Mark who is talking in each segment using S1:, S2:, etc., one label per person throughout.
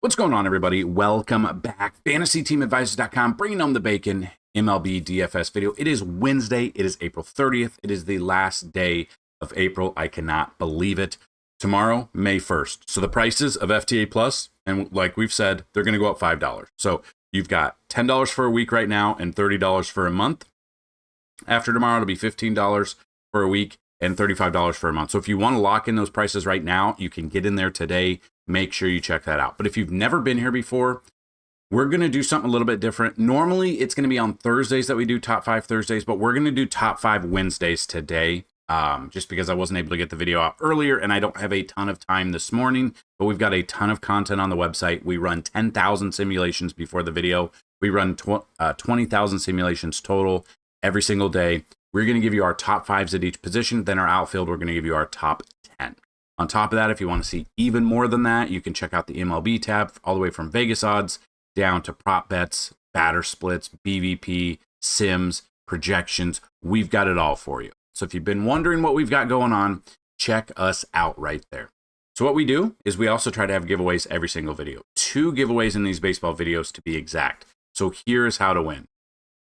S1: What's going on, everybody? Welcome back. FantasyTeamAdvisors.com, bringing home the bacon. MLB DFS video. It is Wednesday. It is April 30th. It is the last day of April. I cannot believe it. Tomorrow, May 1st. So the prices of FTA Plus, and like we've said, they're going to go up $5. So you've got $10 for a week right now and $30 for a month. After tomorrow, it'll be $15 for a week and $35 for a month. So if you want to lock in those prices right now, you can get in there today. Make sure you check that out. But if you've never been here before, we're going to do something a little bit different. Normally, it's going to be on Thursdays that we do Top 5 Thursdays, but we're going to do Top 5 Wednesdays today, just because I wasn't able to get the video out earlier, and I don't have a ton of time this morning, but we've got a ton of content on the website. We run 10,000 simulations before the video. We run 20,000 simulations total every single day. We're going to give you our top 5s at each position. Then our outfield, we're going to give you our top 10. On top of that, if you want to see even more than that, you can check out the MLB tab all the way from Vegas odds down to prop bets, batter splits, BVP, sims, projections. We've got it all for you. So if you've been wondering what we've got going on, check us out right there. So what we do is we also try to have giveaways every single video. 2 giveaways in these baseball videos to be exact. So here's how to win.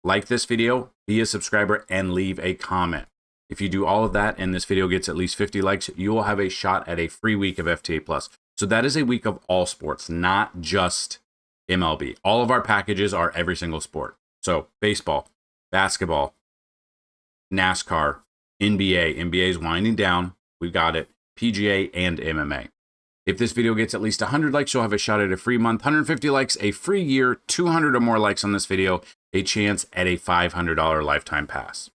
S1: Like this video, be a subscriber, and leave a comment. If you do all of that and this video gets at least 50 likes, you will have a shot at a free week of FTA Plus. So that is a week of all sports, not just MLB. All of our packages are every single sport. So baseball, basketball, NASCAR, NBA. NBA is winding down. We've got it. PGA and MMA. If this video gets at least 100 likes, you'll have a shot at a free month. 150 likes, a free year. 200 or more likes on this video, a chance at a $500 lifetime pass.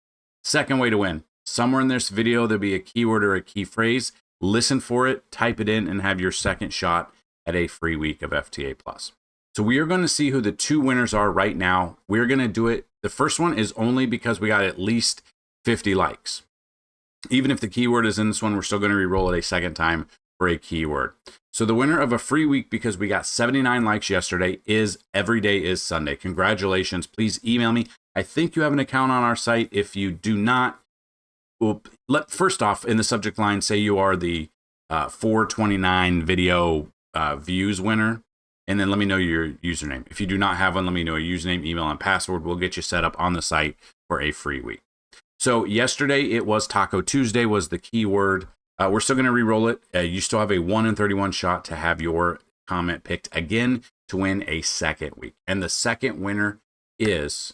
S1: Second way to win. Somewhere in this video, there'll be a keyword or a key phrase. Listen for it, type it in, and have your second shot at a free week of FTA Plus. So we are going to see who the 2 winners are right now. We're going to do it. The first one is only because we got at least 50 likes. Even if the keyword is in this one, we're still going to re-roll it a second time for a keyword. So the winner of a free week, because we got 79 likes yesterday, is Every Day is Sunday. Congratulations. Please email me. I think you have an account on our site. If you do not, first off, in the subject line, say you are the 429 video views winner, and then let me know your username. If you do not have one, let me know a username, email, and password. We'll get you set up on the site for a free week. So yesterday, it was Taco Tuesday was the keyword. We're still going to re-roll it. You still have a 1 in 31 shot to have your comment picked again to win a second week. And the second winner is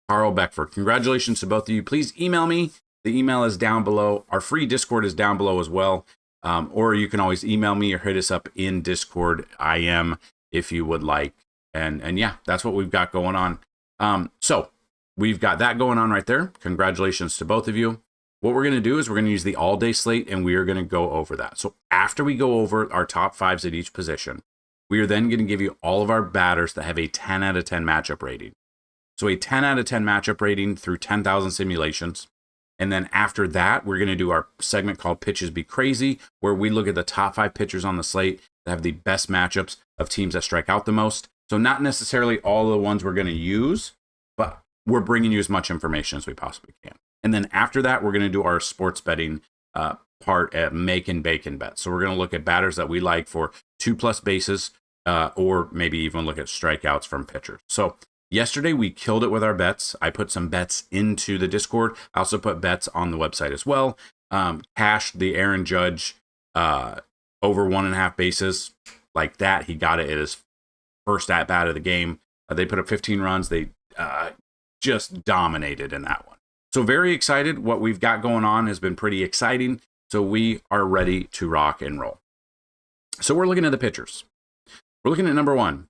S1: Carl Beckford. Congratulations to both of you. Please email me. The email is down below. Our free Discord is down below as well. Or you can always email me or hit us up in Discord IM if you would like. And yeah, that's what we've got going on. So we've got that going on right there. Congratulations to both of you. What we're going to do is we're going to use the all-day slate, and we are going to go over that. So after we go over our top 5s at each position, we are then going to give you all of our batters that have a 10 out of 10 matchup rating. So a 10 out of 10 matchup rating through 10,000 simulations. And then after that, we're going to do our segment called Pitches Be Crazy, where we look at the top 5 pitchers on the slate that have the best matchups of teams that strike out the most. So not necessarily all the ones we're going to use, but we're bringing you as much information as we possibly can. And then after that, we're going to do our sports betting part at Make and Bacon bets. So we're going to look at batters that we like for 2+ bases, or maybe even look at strikeouts from pitchers. So yesterday, we killed it with our bets. I put some bets into the Discord. I also put bets on the website as well. Cashed the Aaron Judge over 1.5 bases like that. He got it at his first at-bat of the game. They put up 15 runs. They just dominated in that one. So very excited. What we've got going on has been pretty exciting. So we are ready to rock and roll. So we're looking at the pitchers. We're looking at number 1,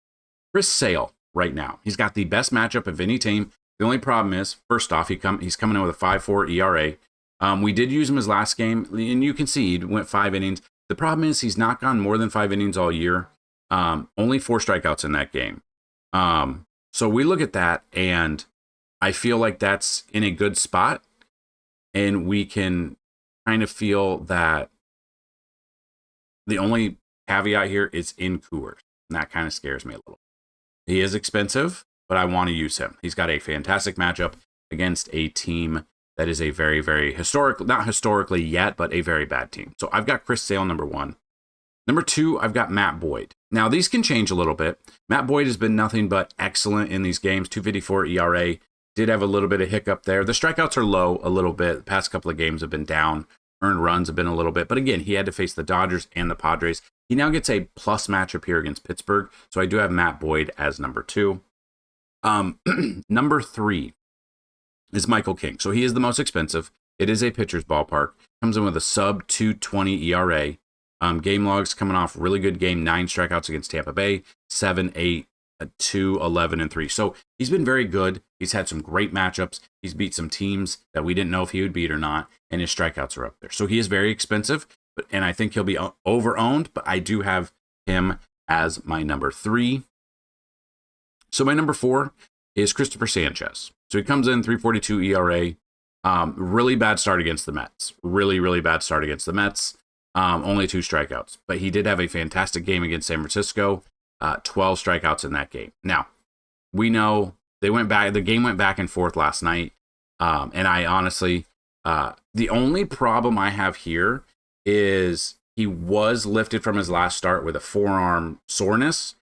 S1: Chris Sale. Right now, he's got the best matchup of any team. The only problem is, first off, he's coming in with a 5.4 ERA. We did use him his last game, and you can see he went 5 innings. The problem is he's not gone more than 5 innings all year. Only 4 strikeouts in that game. So we look at that, and I feel like that's in a good spot, and we can kind of feel that the only caveat here is in Coors, and that kind of scares me a little. He is expensive, but I want to use him. He's got a fantastic matchup against a team that is a very, very not historically yet, but a very bad team. So I've got Chris Sale number 1. Number 2, I've got Matt Boyd. Now, these can change a little bit. Matt Boyd has been nothing but excellent in these games. 2.54 ERA. Did have a little bit of hiccup there. The strikeouts are low a little bit. The past couple of games have been down. Earned runs have been a little bit. But again, he had to face the Dodgers and the Padres. He now gets a plus matchup here against Pittsburgh. So I do have Matt Boyd as number 2. Number 3 is Michael King. So he is the most expensive. It is a pitcher's ballpark. Comes in with a sub 2.20 ERA. Game logs coming off really good game. 9 strikeouts against Tampa Bay. 7, 8, 2, 11, and 3. So he's been very good. He's had some great matchups. He's beat some teams that we didn't know if he would beat or not, and his strikeouts are up there. So he is very expensive, and I think he'll be over-owned, but I do have him as my number 3. So my number 4 is Christopher Sanchez. So he comes in 3.42 ERA. Really bad start against the Mets. Really bad start against the Mets. Only 2 strikeouts, but he did have a fantastic game against San Francisco. 12 strikeouts in that game. Now, we know the game went back and forth last night. And I honestly, the only problem I have here is he was lifted from his last start with a forearm soreness.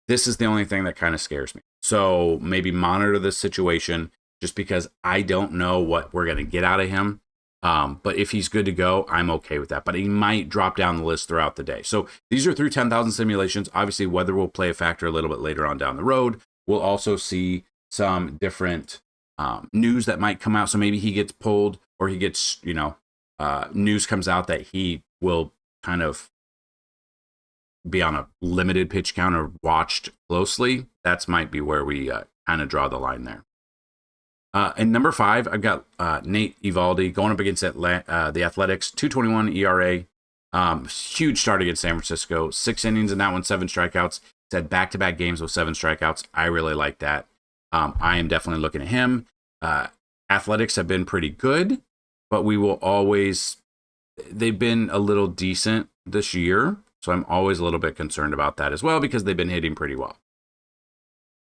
S1: This is the only thing that kind of scares me. So maybe monitor this situation just because I don't know what we're going to get out of him. But if he's good to go, I'm okay with that. But he might drop down the list throughout the day. So these are through 10,000 simulations. Obviously, weather will play a factor a little bit later on down the road. We'll also see some different news that might come out. So maybe he gets pulled or he gets, news comes out that he will kind of be on a limited pitch count or watched closely. That might be where we kind of draw the line there. And number 5, I've got Nate Eovaldi going up against the Athletics, 2.21 ERA. Huge start against San Francisco. 6 innings in that one, 7 strikeouts. He's had back-to-back games with 7 strikeouts. I really like that. I am definitely looking at him. Athletics have been pretty good, but they've been a little decent this year. So I'm always a little bit concerned about that as well because they've been hitting pretty well.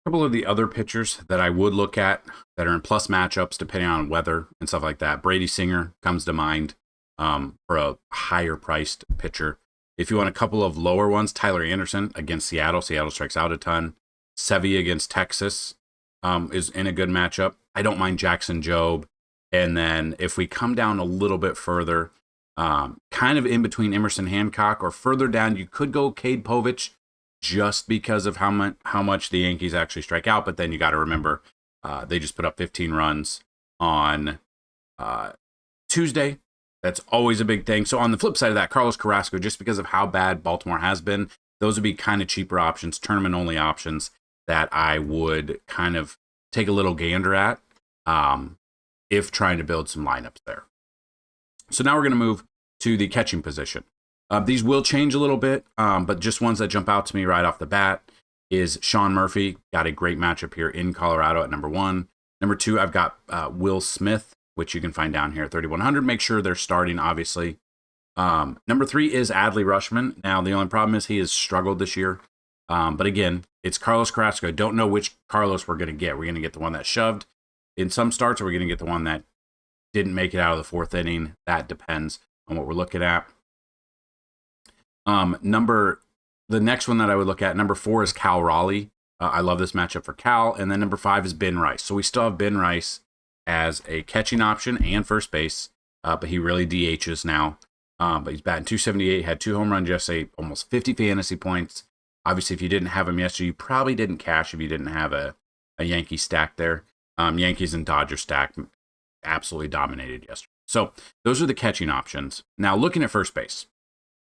S1: A couple of the other pitchers that I would look at that are in plus matchups depending on weather and stuff like that. Brady Singer comes to mind for a higher priced pitcher. If you want a couple of lower ones, Tyler Anderson against Seattle. Seattle strikes out a ton. Sevy against Texas is in a good matchup. I don't mind Jackson Jobe. And then if we come down a little bit further, kind of in between Emerson Hancock or further down, you could go Cade Povich just because of how much the Yankees actually strike out. But then you got to remember, they just put up 15 runs on Tuesday. That's always a big thing. So on the flip side of that, Carlos Carrasco, just because of how bad Baltimore has been, those would be kind of cheaper options, tournament-only options that I would kind of take a little gander at if trying to build some lineups there. So now we're going to move to the catching position. These will change a little bit, but just ones that jump out to me right off the bat is Sean Murphy. Got a great matchup here in Colorado at number 1. Number 2, I've got Will Smith, which you can find down here at 3,100. Make sure they're starting, obviously. Number 3 is Adley Rutschman. Now, the only problem is he has struggled this year. But again, it's Carlos Carrasco. I don't know which Carlos we're going to get. We're going to get the one that shoved in some starts, or we're going to get the one that didn't make it out of the 4th inning. That depends on what we're looking at. The next one that I would look at, number 4 is Cal Raleigh. I love this matchup for Cal. And then number 5 is Ben Rice. So we still have Ben Rice as a catching option and first base, but he really DHs now. But he's batting .278, had 2 home runs yesterday, almost 50 fantasy points. Obviously, if you didn't have him yesterday, you probably didn't cash if you didn't have a Yankee stack there. Yankees and Dodgers stack absolutely dominated yesterday. So those are the catching options. Now, looking at first base.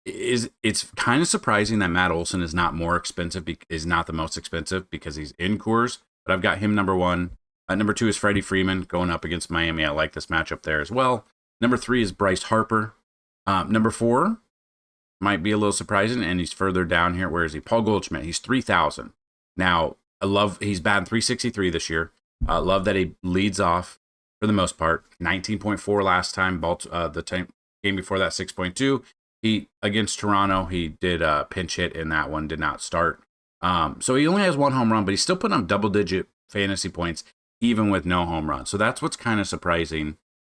S1: It's kind of surprising that Matt Olson is not more expensive, is not the most expensive because he's in Coors, but I've got him number 1. Number 2 is Freddie Freeman going up against Miami. I like this matchup there as well. Number 3 is Bryce Harper. Number 4 might be a little surprising, and he's further down here. Where is he? Paul Goldschmidt. He's 3,000. Now, he's batting .363 this year. Love that he leads off for the most part. 19.4 last time. The game before that, 6.2. He against Toronto, he did a pinch hit in that one, did not start. So he only has 1 home run, but he's still putting up double-digit fantasy points, even with no home run. So that's what's kind of surprising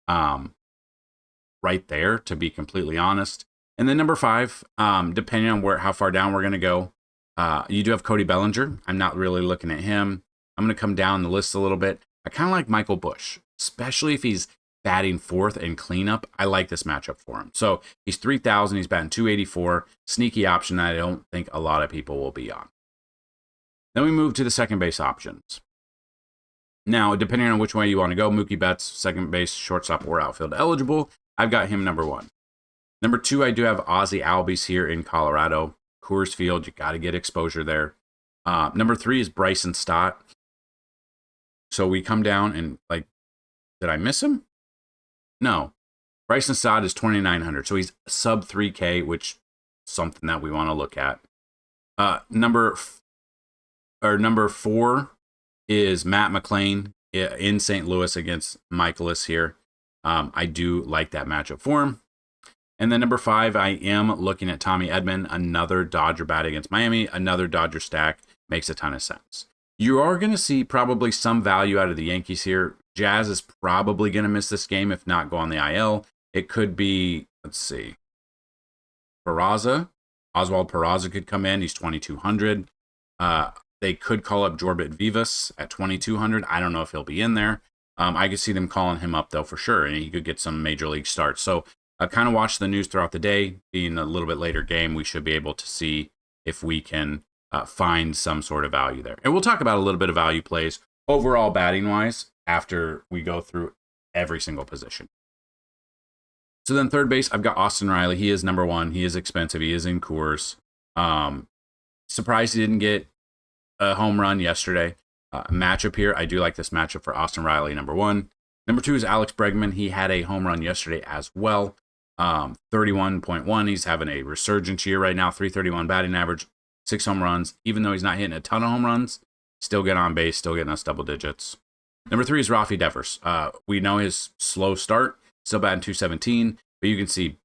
S1: right there, to be completely honest. And then number 5, depending on how far down we're going to go, you do have Cody Bellinger. I'm not really looking at him. I'm going to come down the list a little bit. I kind of like Michael Busch, especially if he's batting 4th and cleanup. I like this matchup for him. So he's 3,000. He's batting 284. Sneaky option that I don't think a lot of people will be on. Then we move to the second base options. Now, depending on which way you want to go, Mookie Betts, second base, shortstop, or outfield eligible. I've got him number 1. Number 2, I do have Ozzie Albies here in Colorado. Coors Field, you got to get exposure there. Number 3 is Bryson Stott. So we come down and, did I miss him? No. Bryson Stott is 2,900. So he's sub 3K, which is something that we want to look at. Number 4 is Matt McClain in St. Louis against Michaelis here. I do like that matchup for him. And then number 5, I am looking at Tommy Edman, another Dodger bat against Miami, another Dodger stack. Makes a ton of sense. You are going to see probably some value out of the Yankees here. Jazz is probably going to miss this game, if not go on the IL. It could be, let's see, Peraza. Oswald Peraza could come in. He's 2,200. They could call up Jorbit Vivas at 2,200. I don't know if he'll be in there. I could see them calling him up, though, for sure, and he could get some major league starts. So kind of watch the news throughout the day. Being a little bit later game, we should be able to see if we can find some sort of value there. And we'll talk about a little bit of value plays overall batting-wise after we go through every single position. So then third base, I've got Austin Riley. He is number 1. He is expensive. He is in Coors. Surprised he didn't get a home run yesterday. Matchup here, I do like this matchup for Austin Riley, number 1. Number 2 is Alex Bregman. He had a home run yesterday as well. 31.1. He's having a resurgence year right now. 331 batting average, 6 home runs. Even though he's not hitting a ton of home runs, still getting on base, still getting us double digits. Number 3 is Rafi Devers. We know his slow start, still batting 217, but you can see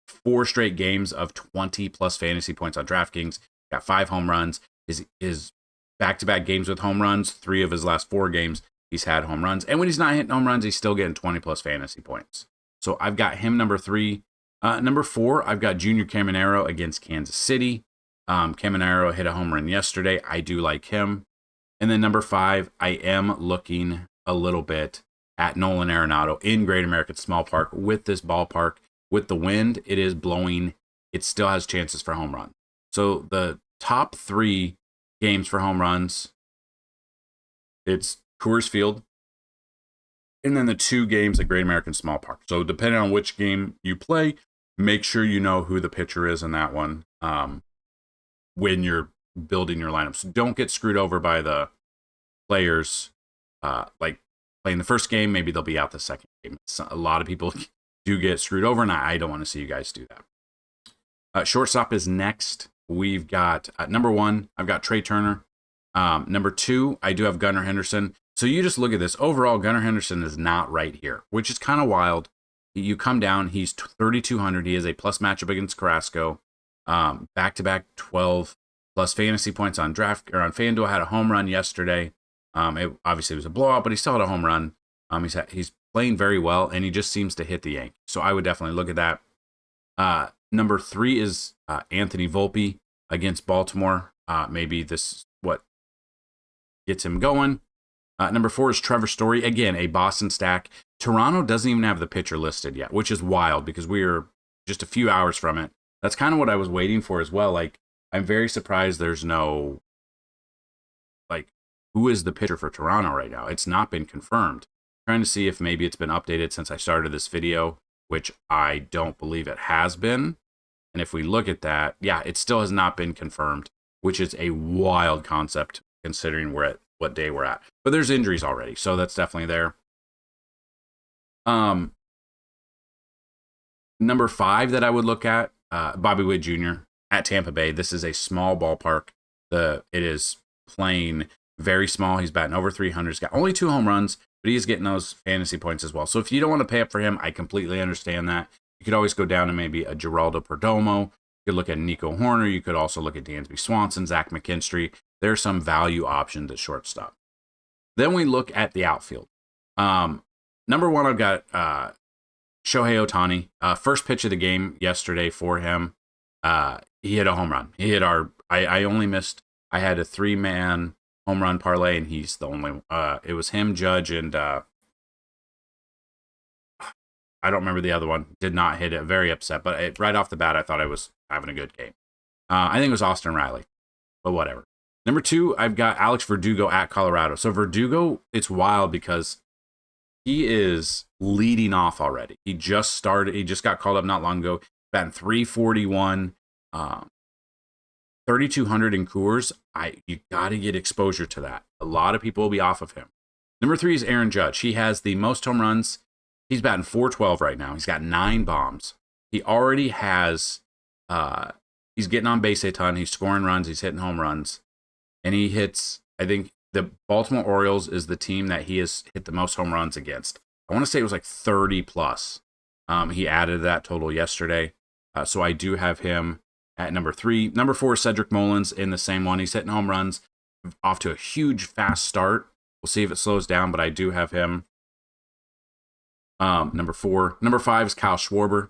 S1: 4 straight games of 20 plus fantasy points on DraftKings. Got 5 home runs. His back-to-back games with home runs, 3 of his last 4 games, he's had home runs. And when he's not hitting home runs, he's still getting 20 plus fantasy points. So I've got him number 3. Number 4, I've got Junior Caminero against Kansas City. Caminero hit a home run yesterday. I do like him. And then number 5, I am looking a little bit at Nolan Arenado in Great American Small Park. With this ballpark, with the wind, it is blowing. It still has chances for home run. So the top 3 games for home runs, it's Coors Field, and then the 2 games at Great American Small Park. So depending on which game you play, make sure you know who the pitcher is in that one when you're building your lineup. So don't get screwed over by the players like playing the first game. Maybe they'll be out the second game. A lot of people do get screwed over, and I don't want to see you guys do that. Shortstop is next. We've got number 1, I've got Trey Turner. Number 2, I do have Gunnar Henderson. So you just look at this. Overall, Gunnar Henderson is not right here, which is kind of wild. You come down, he's 3,200. He has a plus matchup against Carrasco. Back-to-back 12 plus fantasy points on FanDuel. Had a home run yesterday. Obviously, it was a blowout, but he still had a home run. He's playing very well, and he just seems to hit the Yankees. So I would definitely look at that. Number 3 is Anthony Volpe against Baltimore. Maybe this is what gets him going. Number 4 is Trevor Story. Again, a Boston stack. Toronto doesn't even have the pitcher listed yet, which is wild because we are just a few hours from it. That's kind of what I was waiting for as well. I'm very surprised there's no, who is the pitcher for Toronto right now? It's not been confirmed. I'm trying to see if maybe it's been updated since I started this video, which I don't believe it has been. And if we look at that, yeah, it still has not been confirmed, which is a wild concept considering we're at what day we're at. But there's injuries already, so that's definitely there. Number 5 that I would look at, Bobby Witt Jr. at Tampa Bay. This is a small ballpark. It is playing very small. He's batting over 300. He's got only 2 home runs, but he's getting those fantasy points as well. So if you don't want to pay up for him, I completely understand that. You could always go down to maybe a Geraldo Perdomo. You could look at Nico Horner. You could also look at Dansby Swanson, Zach McKinstry. There's some value options at shortstop. Then we look at the outfield. Number 1, I've got Shohei Ohtani, first pitch of the game yesterday for him. He hit a home run. He hit I only missed, I had a 3-man home run parlay, and he's the only, it was him, Judge, and I don't remember the other one. Did not hit it. Very upset. But right off the bat, I thought I was having a good game. I think it was Austin Riley, but whatever. Number 2, I've got Alex Verdugo at Colorado. So Verdugo, it's wild because he is leading off already. He just started. He just got called up not long ago. Batting 341, 3,200 in Coors. You got to get exposure to that. A lot of people will be off of him. Number 3 is Aaron Judge. He has the most home runs. He's batting 412 right now. He's got 9 bombs. He already has. He's getting on base a ton. He's scoring runs. He's hitting home runs, and he hits. I think the Baltimore Orioles is the team that he has hit the most home runs against. I want to say it was like 30 plus. He added that total yesterday. So I do have him at number 3. Number 4 is Cedric Mullins in the same one. He's hitting home runs, off to a huge fast start. We'll see if it slows down, but I do have him. Number 4. Number 5 is Kyle Schwarber.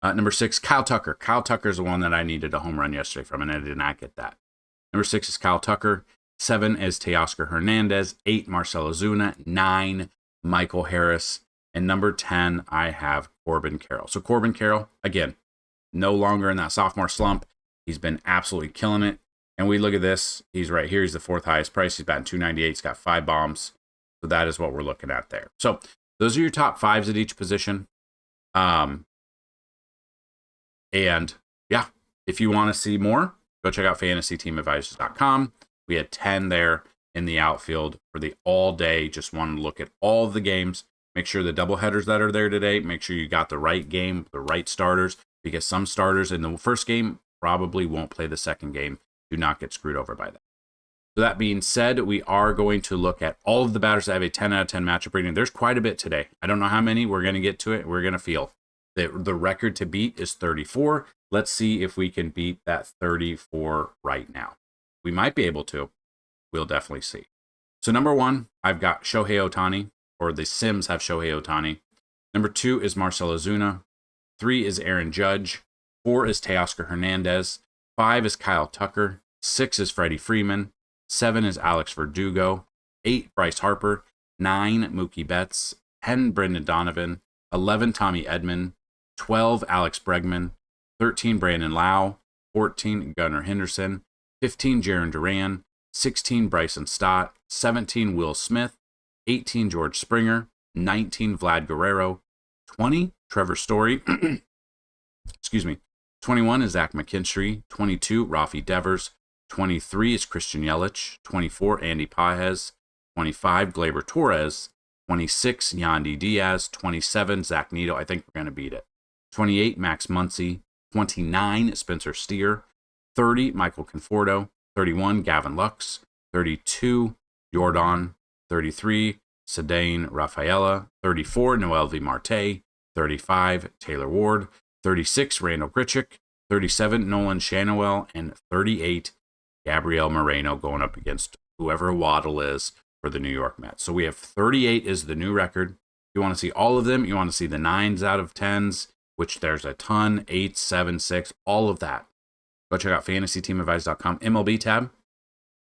S1: Number 6, Kyle Tucker. Kyle Tucker is the one that I needed a home run yesterday from, and I did not get that. Number 6 is Kyle Tucker. 7 is Teoscar Hernandez. 8, Marcell Ozuna. 9, Michael Harris. And number 10, I have Corbin Carroll. So Corbin Carroll, again, no longer in that sophomore slump. He's been absolutely killing it. And we look at this. He's right here. He's the 4th highest price. He's batting 298. He's got 5 bombs. So that is what we're looking at there. So those are your top 5s at each position. And yeah, if you want to see more, go check out FantasyTeamAdvisors.com. We had 10 there in the outfield for the all day. Just wanted to look at all of the games. Make sure the doubleheaders that are there today, make sure you got the right game, the right starters, because some starters in the first game probably won't play the second game. Do not get screwed over by that. So that being said, we are going to look at all of the batters that have a 10 out of 10 matchup rating. There's quite a bit today. I don't know how many. We're going to get to it. We're going to feel. The record to beat is 34. Let's see if we can beat that 34 right now. We might be able to. We'll definitely see. So number 1, I've got Shohei Ohtani, or the Sims have Shohei Ohtani. Number 2 is Marcell Ozuna. 3 is Aaron Judge. 4 is Teoscar Hernandez. 5 is Kyle Tucker. 6 is Freddie Freeman. 7 is Alex Verdugo. 8, Bryce Harper. 9, Mookie Betts. 10, Brendan Donovan. 11, Tommy Edman. 12, Alex Bregman. 13, Brandon Lau. 14, Gunnar Henderson. 15, Jarren Duran. 16, Bryson Stott. 17, Will Smith. 18, George Springer. 19, Vlad Guerrero. 20, Trevor Story. Excuse me. 21 is Zach McKinstry. 22, Rafi Devers. 23 is Christian Yelich. 24, Andy Pages. 25, Gleyber Torres. 26, Yandy Diaz. 27, Zach Neto. I think we're going to beat it. 28, Max Muncy. 29, Spencer Steer. 30, Michael Conforto. 31, Gavin Lux. 32, Jordan. 33, Cedane Rafaela. 34, Noel V. Marte. 35, Taylor Ward. 36, Randall Grichuk. 37, Nolan Schanuel. And 38, Gabriel Moreno going up against whoever Waddle is for the New York Mets. So we have 38 is the new record. You want to see all of them. You want to see the 9s out of 10s, which there's a ton, 8, 7, 6, all of that. Go check out FantasyTeamAdvisors.com, MLB tab,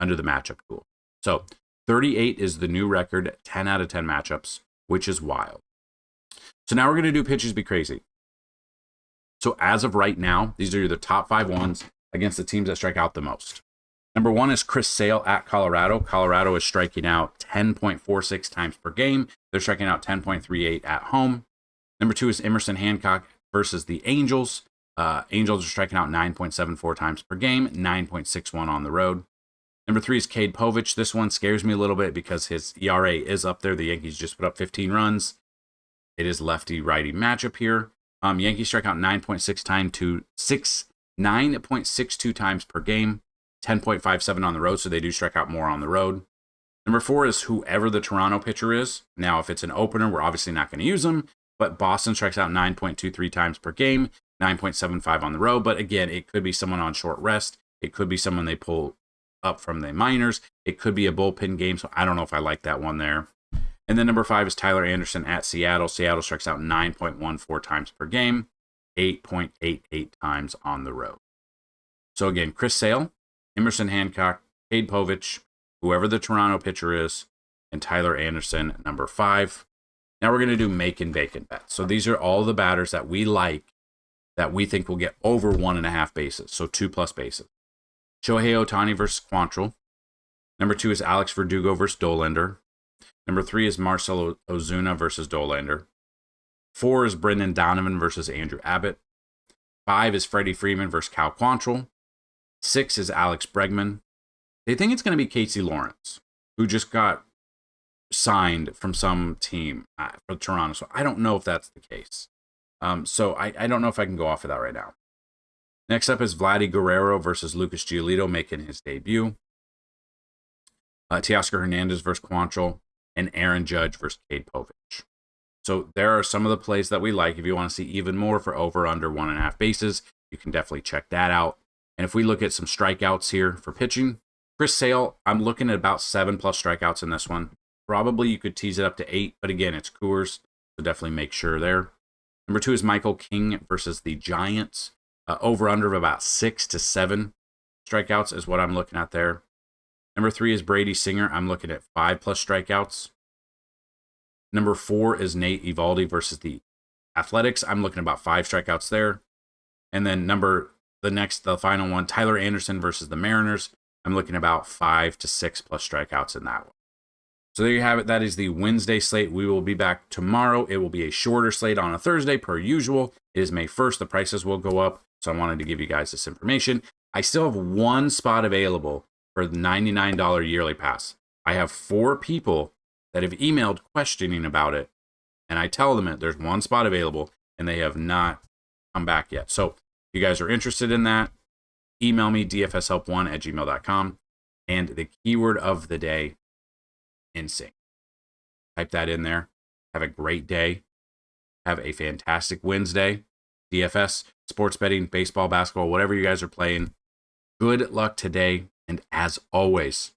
S1: under the matchup tool. So 38 is the new record, 10 out of 10 matchups, which is wild. So now we're going to do pitches be crazy. So as of right now, these are the top 5 ones against the teams that strike out the most. Number 1 is Chris Sale at Colorado. Colorado is striking out 10.46 times per game. They're striking out 10.38 at home. Number 2 is Emerson Hancock versus the Angels. Angels are striking out 9.74 times per game, 9.61 on the road. Number 3 is Cade Povich. This one scares me a little bit because his ERA is up there. The Yankees just put up 15 runs. It is lefty-righty matchup here. Yankees strike out 9.62 times per game, 10.57 on the road, so they do strike out more on the road. Number 4 is whoever the Toronto pitcher is. Now, if it's an opener, we're obviously not going to use them, but Boston strikes out 9.23 times per game, 9.75 on the road. But again, it could be someone on short rest. It could be someone they pull up from the minors. It could be a bullpen game, so I don't know if I like that one there. And then number 5 is Tyler Anderson at Seattle. Seattle strikes out 9.14 times per game, 8.88 times on the road. So again, Chris Sale, Emerson Hancock, Cade Povich, whoever the Toronto pitcher is, and Tyler Anderson, number 5. Now we're going to do make and bacon bets. So these are all the batters that we like that we think will get over 1.5 bases, so 2+ bases. Shohei Ohtani versus Quantrill. Number 2 is Alex Verdugo versus Dollander. Number 3 is Marcelo Ozuna versus Dollander. 4 is Brendan Donovan versus Andrew Abbott. 5 is Freddie Freeman versus Cal Quantrill. 6 is Alex Bregman. They think it's going to be Casey Lawrence, who just got signed from some team for Toronto. So I don't know if that's the case. So I don't know if I can go off of that right now. Next up is Vladdy Guerrero versus Lucas Giolito making his debut. Teoscar Hernandez versus Quantrill, and Aaron Judge versus Cade Povich. So there are some of the plays that we like. If you want to see even more for over under 1.5 bases, you can definitely check that out. And if we look at some strikeouts here for pitching, Chris Sale, I'm looking at about 7+ strikeouts in this one. Probably you could tease it up to 8, but again, it's Coors, so definitely make sure there. Number 2 is Michael King versus the Giants. Over under of about 6 to 7 strikeouts is what I'm looking at there. Number 3 is Brady Singer. I'm looking at 5+ strikeouts. Number 4 is Nate Eovaldi versus the Athletics. I'm looking at about 5 strikeouts there. And then the final one, Tyler Anderson versus the Mariners. I'm looking at about 5 to 6+ strikeouts in that one. So there you have it. That is the Wednesday slate. We will be back tomorrow. It will be a shorter slate on a Thursday per usual. It is May 1st. The prices will go up. So I wanted to give you guys this information. I still have one spot available for the $99 yearly pass. I have 4 people that have emailed questioning about it. And I tell them that there's one spot available and they have not come back yet. So if you guys are interested in that, email me dfshelp1@gmail.com. And the keyword of the day, insane. Type that in there. Have a great day. Have a fantastic Wednesday. DFS, sports betting, baseball, basketball, whatever you guys are playing. Good luck today. And as always,